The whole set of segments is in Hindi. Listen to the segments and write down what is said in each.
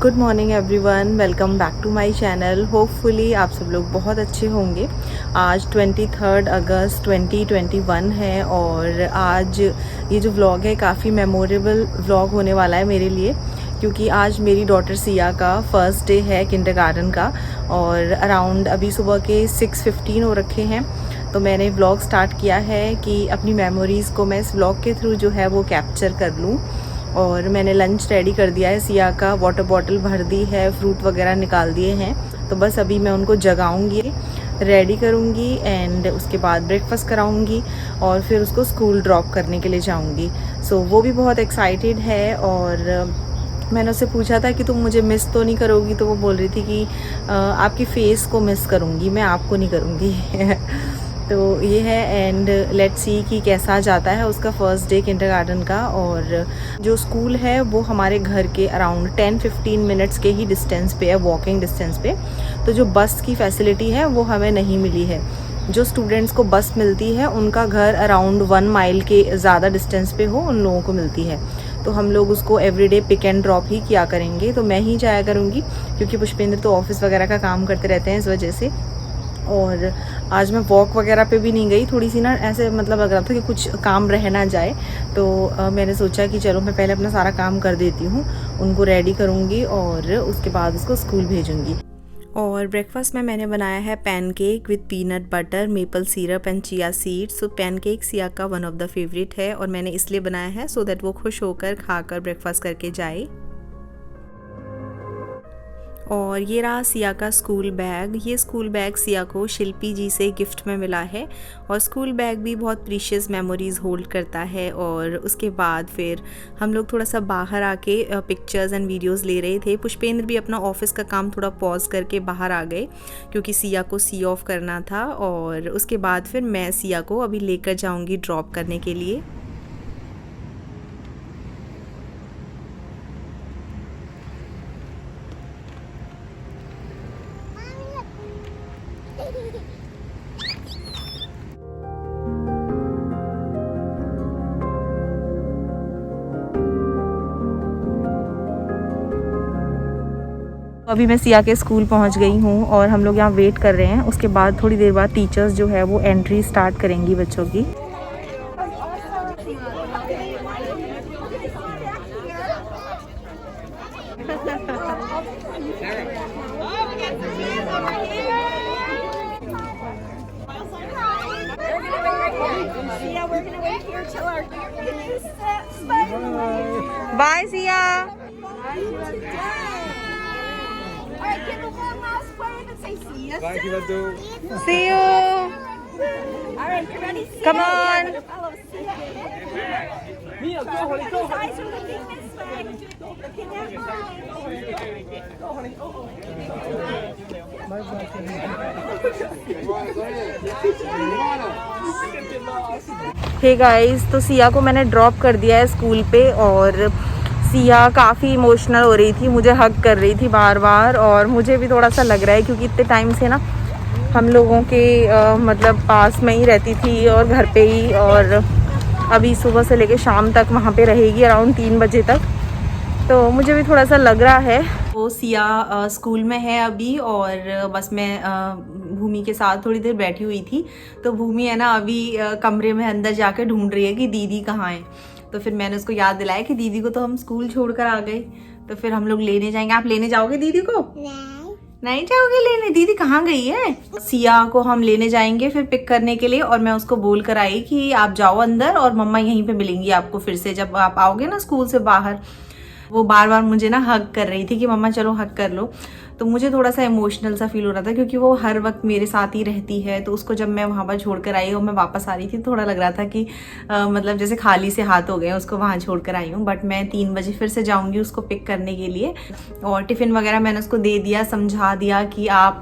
Good morning everyone, welcome back to my channel. Hopefully आप सब लोग बहुत अच्छे होंगे। आज 23 अगस्त 2021 है और आज ये जो व्लॉग है काफ़ी मेमोरेबल व्लॉग होने वाला है मेरे लिए, क्योंकि आज मेरी डॉटर सिया का फर्स्ट डे है किंडरगार्टन का और अराउंड अभी सुबह के 6:15 हो रखे हैं। तो मैंने व्लॉग स्टार्ट किया है कि अपनी मेमोरीज़ को मैं इस व्लॉग के थ्रू जो है वो कैप्चर कर लूँ। और मैंने लंच रेडी कर दिया है, सिया का वाटर बॉटल भर दी है, फ्रूट वगैरह निकाल दिए हैं। तो बस अभी मैं उनको जगाऊंगी, रेडी करूंगी एंड उसके बाद ब्रेकफास्ट कराऊंगी और फिर उसको स्कूल ड्रॉप करने के लिए जाऊंगी। सो वो भी बहुत एक्साइटेड है और मैंने उससे पूछा था कि तुम मुझे मिस तो नहीं करोगी, तो वो बोल रही थी कि आपकी फेस को मिस करूँगी, मैं आपको नहीं करूँगी। तो ये है एंड लेट्स सी कि कैसा जाता है उसका फर्स्ट डे किंडरगार्टन का। और जो स्कूल है वो हमारे घर के अराउंड 10-15 मिनट्स के ही डिस्टेंस पे है, वॉकिंग डिस्टेंस पे। तो जो बस की फैसिलिटी है वो हमें नहीं मिली है। जो स्टूडेंट्स को बस मिलती है उनका घर अराउंड 1 माइल के ज़्यादा डिस्टेंस पे हो, उन लोगों को मिलती है। तो हम लोग उसको एवरीडे पिक एंड ड्रॉप ही किया करेंगे। तो मैं ही जाया करूँगी क्योंकि पुष्पेंद्र तो ऑफिस वगैरह का काम करते रहते हैं इस वजह से। और आज मैं वॉक वगैरह पे भी नहीं गई, थोड़ी सी ना ऐसे मतलब लग रहा था कि कुछ काम रह ना जाए। तो मैंने सोचा कि चलो मैं पहले अपना सारा काम कर देती हूँ, उनको रेडी करूँगी और उसके बाद उसको स्कूल भेजूँगी। और ब्रेकफास्ट में मैंने बनाया है pancake with peanut butter, maple syrup and chia seeds. So pancake Siya का वन ऑफ द फेवरेट है और मैंने इसलिए बनाया है सो दैट वो खुश होकर खाकर ब्रेकफास्ट करके जाए। और ये रहा सिया का स्कूल बैग। ये स्कूल बैग सिया को शिल्पी जी से गिफ्ट में मिला है और स्कूल बैग भी बहुत प्रीशियस मेमोरीज होल्ड करता है। और उसके बाद फिर हम लोग थोड़ा सा बाहर आके पिक्चर्स एंड वीडियोस ले रहे थे। पुष्पेंद्र भी अपना ऑफिस का काम थोड़ा पॉज करके बाहर आ गए क्योंकि सिया को सी ऑफ करना था। और उसके बाद फिर मैं सिया को अभी लेकर जाऊँगी ड्रॉप करने के लिए। अभी मैं सिया के स्कूल पहुंच गई हूं और हम लोग यहां वेट कर रहे हैं। उसके बाद थोड़ी देर बाद टीचर्स जो है वो एंट्री स्टार्ट करेंगी बच्चों की। Bye Siya. Alright, give a one last wave and say see you Thank you, soon. Laddu. See you. Alright, you ready? See Come ya. on. Yeah, follow see ya. Mia, go honey, go honey. Eyes are looking this way. Looking at mine. Go honey. Oh. Hey guys, तो सिया को मैंने ड्रॉप कर दिया है स्कूल पे और सिया काफ़ी इमोशनल हो रही थी, मुझे हग कर रही थी बार बार। और मुझे भी थोड़ा सा लग रहा है क्योंकि इतने टाइम से ना हम लोगों के मतलब पास में ही रहती थी और घर पे ही, और अभी सुबह से लेके शाम तक वहाँ पे रहेगी अराउंड 3 बजे तक। तो मुझे भी थोड़ा सा लग रहा है। वो सिया स्कूल में है अभी और बस मैं भूमि के साथ थोड़ी देर बैठी हुई थी। तो भूमि है ना अभी कमरे में अंदर जाकर ढूंढ रही है कि दीदी कहाँ है। तो फिर मैंने उसको याद दिलाया कि दीदी को तो हम स्कूल छोड़कर आ गए, तो फिर हम लोग लेने जाएंगे। आप लेने जाओगे दीदी को? नहीं जाओगे लेने? दीदी कहाँ गई है? सिया को हम लेने जाएंगे फिर पिक करने के लिए। और मैं उसको बोल कर आई कि आप जाओ अंदर और मम्मा यहीं पे मिलेंगी आपको फिर से जब आप आओगे ना स्कूल से बाहर। वो बार बार मुझे ना हग कर रही थी कि मम्मा चलो हग कर लो। तो मुझे थोड़ा सा इमोशनल सा फील हो रहा था क्योंकि वो हर वक्त मेरे साथ ही रहती है। तो उसको जब मैं वहाँ पर छोड़कर आई और मैं वापस आ रही थी थोड़ा लग रहा था कि मतलब जैसे खाली से हाथ हो गए उसको वहाँ छोड़कर आई हूँ। बट मैं 3 बजे फिर से जाऊँगी उसको पिक करने के लिए। और टिफ़िन वगैरह मैंने उसको दे दिया, समझा दिया कि आप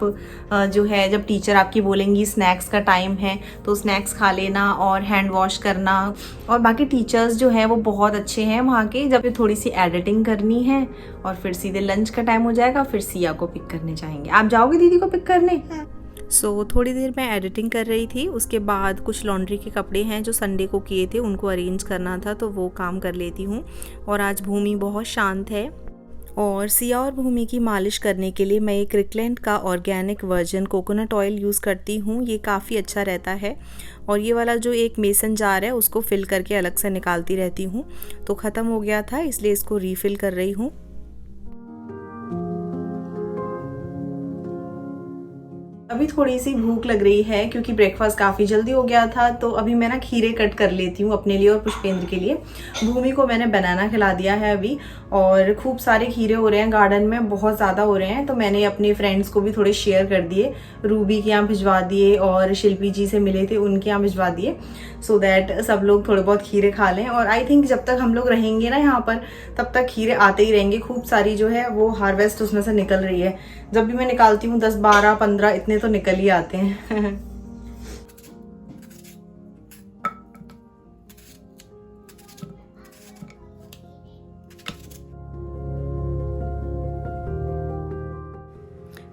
जो है जब टीचर आपकी बोलेंगी स्नैक्स का टाइम है तो स्नैक्स खा लेना और हैंड वॉश करना। और बाकी टीचर्स जो है वो बहुत अच्छे हैं वहाँ के। जब थोड़ी सी एडिटिंग करनी है और फिर सीधे लंच का टाइम हो जाएगा, फिर सिया को पिक करने जाएंगे। आप जाओगे दीदी को पिक करने? सो थोड़ी देर मैं एडिटिंग कर रही थी। उसके बाद कुछ लॉन्ड्री के कपड़े हैं जो संडे को किए थे उनको अरेंज करना था, तो वो काम कर लेती हूँ। और आज भूमि बहुत शांत है और सिया और भूमि की मालिश करने के लिए मैं एक रिकलेंट का organic version coconut oil use करती हूँ। ये काफ़ी अच्छा रहता है। और ये वाला जो एक मेसन जार है उसको फिल करके अलग से निकालती रहती हूँ, तो ख़त्म हो गया था इसलिए इसको रीफ़िल कर रही हूँ। अभी थोड़ी सी भूख लग रही है क्योंकि ब्रेकफास्ट काफ़ी जल्दी हो गया था, तो अभी मैं ना खीरे कट कर लेती हूँ अपने लिए और पुष्पेंद्र के लिए। भूमि को मैंने बनाना खिला दिया है अभी, और खूब सारे खीरे हो रहे हैं गार्डन में, बहुत ज़्यादा हो रहे हैं, तो मैंने अपने फ्रेंड्स को भी थोड़े शेयर कर दिए। रूबी के यहाँ भिजवा दिए और शिल्पी जी से मिले थे उनके यहाँ भिजवा दिए, सो दैट सब लोग थोड़े बहुत खीरे खा लें। और आई थिंक जब तक हम लोग रहेंगे ना यहाँ पर तब तक खीरे आते ही रहेंगे। खूब सारी जो है वो हार्वेस्ट उसमें से निकल रही है। जब भी मैं निकालती हूँ 10, 12, 15 इतने तो निकल ही आते हैं।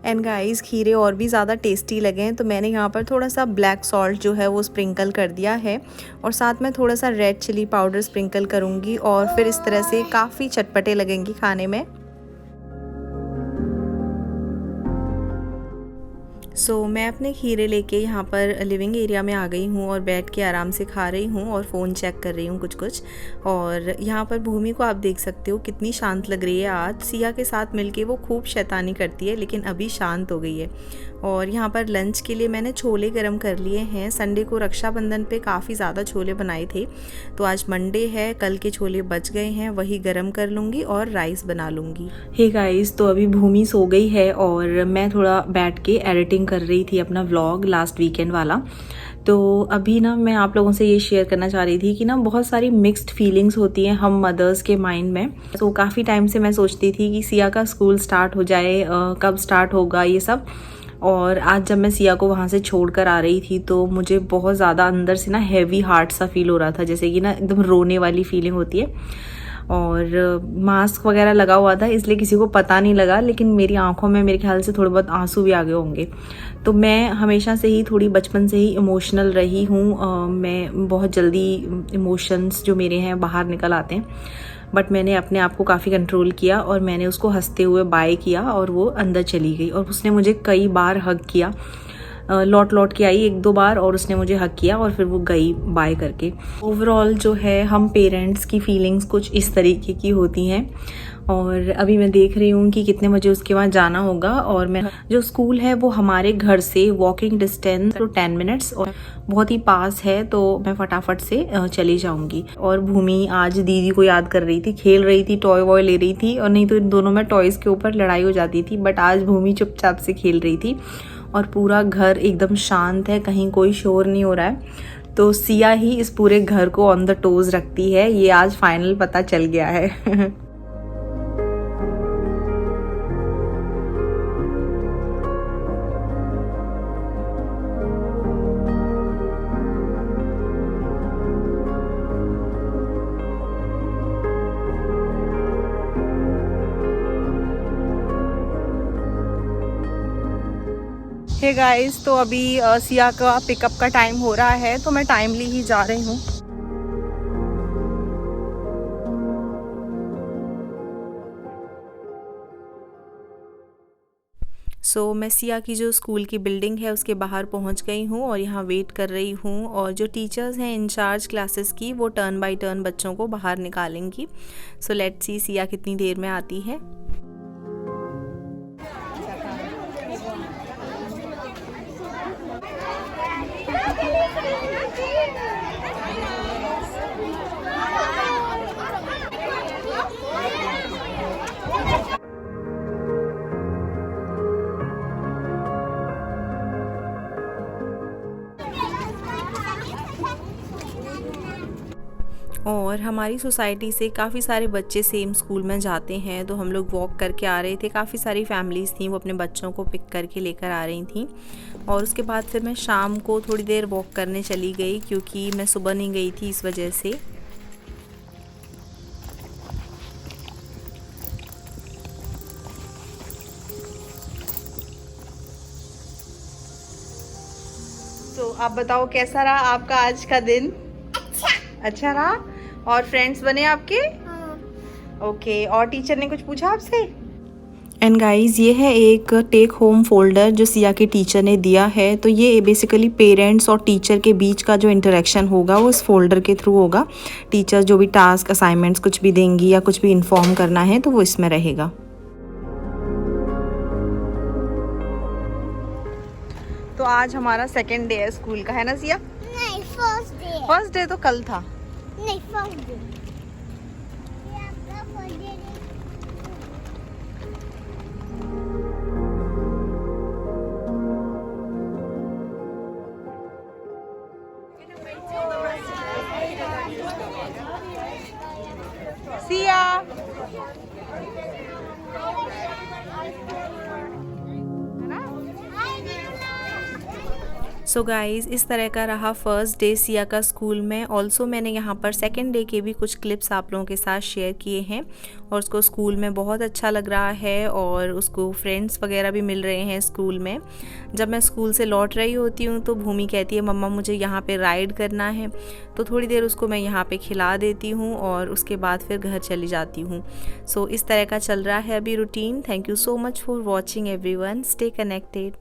एंड गाइस, खीरे और भी ज़्यादा टेस्टी लगे हैं तो मैंने यहाँ पर थोड़ा सा ब्लैक सॉल्ट जो है वो स्प्रिंकल कर दिया है, और साथ में थोड़ा सा रेड चिली पाउडर स्प्रिंकल करूँगी, और फिर इस तरह से काफ़ी चटपटे लगेंगी खाने में। सो मैं अपने खीरे लेके यहाँ पर लिविंग एरिया में आ गई हूँ और बैठ के आराम से खा रही हूँ और फ़ोन चेक कर रही हूँ कुछ। और यहाँ पर भूमि को आप देख सकते हो कितनी शांत लग रही है आज। सिया के साथ मिलके वो खूब शैतानी करती है लेकिन अभी शांत हो गई है। और यहाँ पर लंच के लिए मैंने छोले गरम कर लिए हैं। संडे को रक्षाबंधन पे काफ़ी ज़्यादा छोले बनाए थे, तो आज मंडे है, कल के छोले बच गए हैं, वही गरम कर लूँगी और राइस बना लूँगी। हे गाइस, तो अभी भूमि सो गई है और मैं थोड़ा बैठ के एडिटिंग कर रही थी अपना व्लॉग लास्ट वीकेंड वाला। तो अभी ना मैं आप लोगों से ये शेयर करना चाह रही थी कि ना बहुत सारी मिक्स्ड फीलिंग्स होती हैं हम मदर्स के माइंड में। तो काफ़ी टाइम से मैं सोचती थी कि सिया का स्कूल स्टार्ट हो जाए, कब स्टार्ट होगा ये सब। और आज जब मैं सिया को वहाँ से छोड़ कर आ रही थी तो मुझे बहुत ज़्यादा अंदर से ना हैवी हार्ट सा फील हो रहा था, जैसे कि ना एकदम रोने वाली फीलिंग होती है। और मास्क वगैरह लगा हुआ था इसलिए किसी को पता नहीं लगा, लेकिन मेरी आंखों में मेरे ख्याल से थोड़े बहुत आंसू भी आ गए होंगे। तो मैं हमेशा से ही थोड़ी बचपन से ही इमोशनल रही हूँ। मैं बहुत जल्दी इमोशंस जो मेरे हैं बाहर निकल आते हैं, बट मैंने अपने आप को काफ़ी कंट्रोल किया और मैंने उसको हंसते हुए बाय किया और वो अंदर चली गई। और उसने मुझे कई बार हग किया, लौट के आई 1-2 बार और उसने मुझे हक किया और फिर वो गई बाय करके। ओवरऑल जो है हम पेरेंट्स की फीलिंग्स कुछ इस तरीके की होती हैं। और अभी मैं देख रही हूँ कि कितने बजे उसके वहाँ जाना होगा, और मैं जो स्कूल है वो हमारे घर से वॉकिंग डिस्टेंस तो 10 मिनट्स और बहुत ही पास है, तो मैं फटाफट से चली जाऊँगी। और भूमि आज दीदी को याद कर रही थी, खेल रही थी, टॉय वॉय ले रही थी, और नहीं तो इन दोनों में टॉयज़ के ऊपर लड़ाई हो जाती थी। बट आज भूमि चुपचाप से खेल रही थी और पूरा घर एकदम शांत है, कहीं कोई शोर नहीं हो रहा है। तो सिया ही इस पूरे घर को ऑन द टोज रखती है, ये आज फाइनल पता चल गया है। हे गाइस, तो अभी सिया का पिकअप का टाइम हो रहा है, तो मैं टाइमली ही जा रही हूँ। सो मैं सिया की जो स्कूल की बिल्डिंग है उसके बाहर पहुँच गई हूँ और यहाँ वेट कर रही हूँ। और जो टीचर्स हैं इंचार्ज क्लासेस की, वो टर्न बाय टर्न बच्चों को बाहर निकालेंगी। सो लेट्स सी सिया कितनी देर में आती है। और हमारी सोसाइटी से काफ़ी सारे बच्चे सेम स्कूल में जाते हैं, तो हम लोग वॉक करके आ रहे थे। काफ़ी सारी फैमिलीज़ थी, वो अपने बच्चों को पिक करके लेकर आ रही थी। और उसके बाद फिर मैं शाम को थोड़ी देर वॉक करने चली गई, क्योंकि मैं सुबह नहीं गई थी इस वजह से। तो आप बताओ कैसा रहा आपका आज का दिन? अच्छा रहा? और फ्रेंड्स बने आपके? ओके, और टीचर ने कुछ पूछा आपसे? एंड गाइज़ ये है एक टेक होम फोल्डर जो सिया के टीचर ने दिया है। तो ये बेसिकली पेरेंट्स और टीचर के बीच का जो इंटरेक्शन होगा वो इस फोल्डर के थ्रू होगा। टीचर जो भी टास्क असाइनमेंट्स कुछ भी देंगी या कुछ भी इन्फॉर्म करना है तो वो इसमें रहेगा। तो आज हमारा सेकेंड डे है स्कूल का, है ना सिया? नहीं, फर्स्ट डे। फर्स्ट डे तो कल था। नहीं, फर्स्ट डे। ये आपका first day. Siya so guys इस तरह का रहा फर्स्ट डे सिया का स्कूल में। ऑल्सो मैंने यहाँ पर सेकेंड डे के भी कुछ क्लिप्स आप लोगों के साथ शेयर किए हैं और उसको स्कूल में बहुत अच्छा लग रहा है और उसको फ्रेंड्स वगैरह भी मिल रहे हैं स्कूल में। जब मैं स्कूल से लौट रही होती हूँ तो भूमि कहती है मम्मा मुझे यहाँ पे राइड करना है, तो थोड़ी देर उसको मैं यहाँ पे खिला देती हूँ और उसके बाद फिर घर चली जाती हूँ। सो इस तरह का चल रहा है अभी routine. Thank you so much for watching everyone, stay connected.